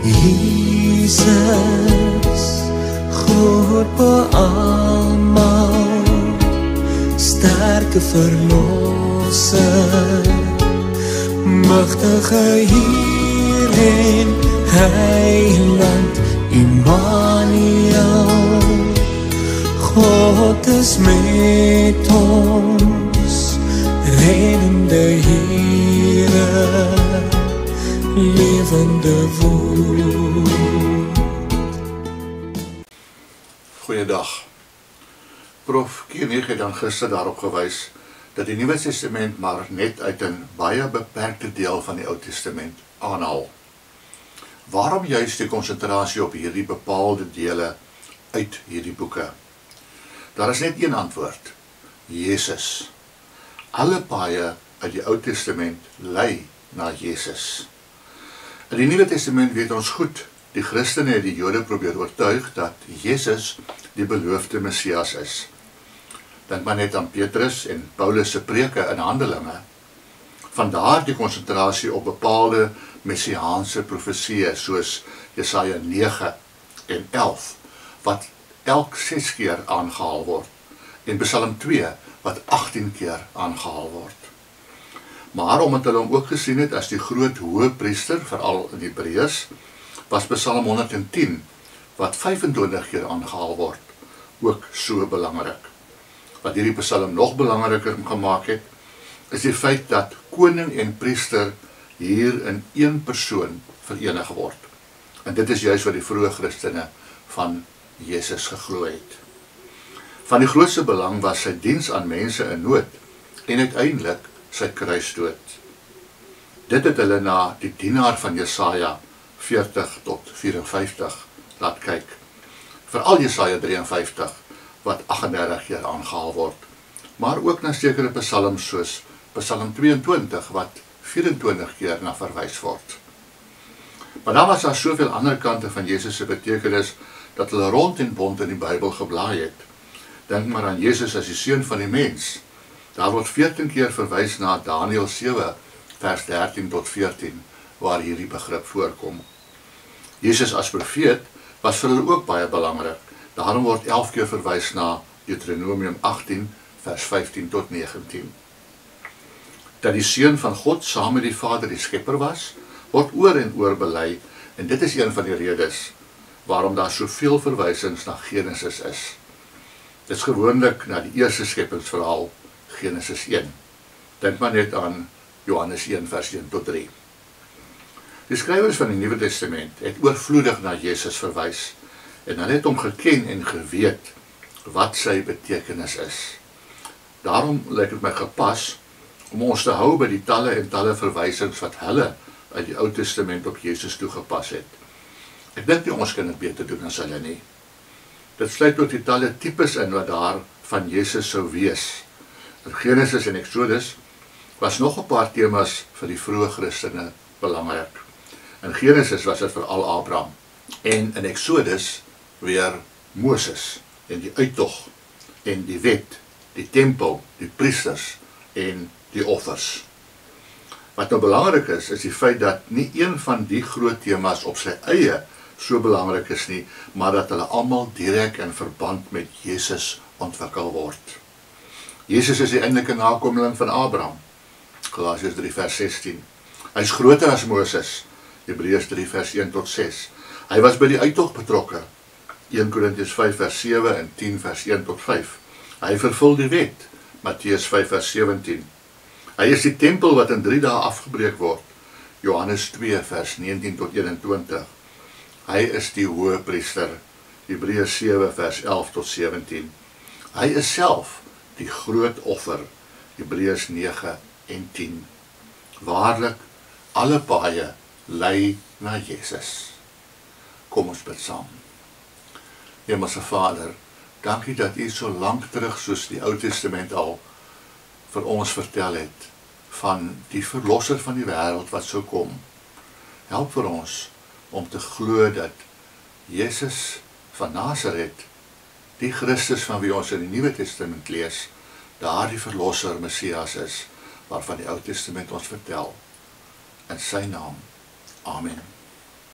Jesus, groot beamal, sterke verlosser, magtige Heer en Heiland, Immanuel, God is met ons, reddende Heere, levende woord. Goeiedag. Prof. Kienig het dan gister daarop gewys dat die Nuwe Testament maar net uit 'n baie beperkte deel van die Ou Testament aanhaal. Waarom juist die konsentrasie op hierdie bepaalde dele uit hierdie boeke? Daar is net een antwoord: Jesus. Alle paaie uit die Ou Testament lei na Jesus. In die Nuwe Testament weet ons goed, die Christene het die Jode probeer oortuig dat Jesus die beloofde Messias is. Dink maar net aan Petrus en Paulus se preke in Handelinge. Vandaar die konsentrasie op bepaalde messiaanse profesieë soos Jesaja 9 en 11, wat elk 6 keer aangehaal word, en Psalm 2, wat 18 keer aangehaal word. Maar omdat hulle hom ook gesien het as die groot hoëpriester, veral in Hebreërs, was Psalm 110, wat 25 keer aangehaal word, ook so belangrik. Wat hierdie Psalm nog belangriker gemaak het, is die feit dat koning en priester hier in een persoon verenig word. En dit is juist wat die vroeë Christene van Jesus geglo het. Van die grootste belang was sy diens aan mense in nood en uiteindelik sy kruisdood. Dit het hulle na die dienaar van Jesaja 40 tot 54 laat kyk. Veral Jesaja 53 wat 38 keer aangehaal word, maar ook na sekere psalms soos Psalm 22 wat 24 keer na verwys word. Maar dan was daar soveel ander kante van Jesus se betekenis dat hulle rond en bond in die Bybel geblaai het. Dink maar aan Jesus as die seun van die mens. Daar word 14 keer verwys na Daniël 7 vers 13 tot 14 waar hierdie begrip voorkom. Jesus as profeet was vir hulle ook baie belangrik. Daarom word 11 keer verwys na Deuteronomium 18 vers 15 tot 19. Dat die seun van God saam met die Vader die skepper was, word oor en oor bely, en dit is een van die redes waarom daar soveel verwysings na Genesis is. Dit is gewoonlik na die eerste skepingsverhaal, Genesis 1. Dink maar net aan Johannes 1 vers 1 tot 3. Die skrywers van die Nuwe Testament het oorvloedig na Jesus verwys, en hulle het hom geken en geweet wat sy betekenis is. Daarom lyk dit my gepas om ons te hou by die talle en talle verwysings wat hulle uit die Ou Testament op Jesus toegepas het. Ek dink nie ons kan dit beter doen as hulle nie. Dit sluit ook die talle tipes in wat daar van Jesus sou wees. In Genesis en Exodus was nog 'n paar temas vir die vroeë Christene belangrik. In Genesis was dit veral Abraham, en in Exodus weer Moses en die uittog en die wet, die tempel, die priesters en die offers. Wat nou belangrik is die feit dat nie een van die groot temas op sy eie so belangrik is nie, maar dat hulle almal direk in verband met Jesus ontwikkel word. Jesus is die eintlike nakomeling van Abraham, Galasiërs 3 vers 16. Hy is groter as Moses, Hebreërs 3 vers 1 tot 6. Hy was by die uittog betrokke, 1 Korintiërs 5 vers 7 en 10 vers 1 tot 5. Hy vervul die wet, Matteus 5 vers 17. Hy is die tempel wat in 3 dae afgebreek word, Johannes 2 vers 19 tot 21. Hy is die hoëpriester, Hebreërs 7 vers 11 tot 17. Hy is self die groot offer, Hebreërs 9 en 10. Waarlik, alle paaie lei na Jesus. Kom ons bid saam. Hemelse Vader, dankie dat U so lank terug soos die Ou Testament al vir ons vertel het van die verlosser van die wêreld wat sou kom. Help vir ons om te glo dat Jesus van Nasaret, die Christus van wie ons in die Nuwe Testament lees, daardie verlosser Messias is, waarvan die Ou Testament ons vertel. In sy naam. Amen.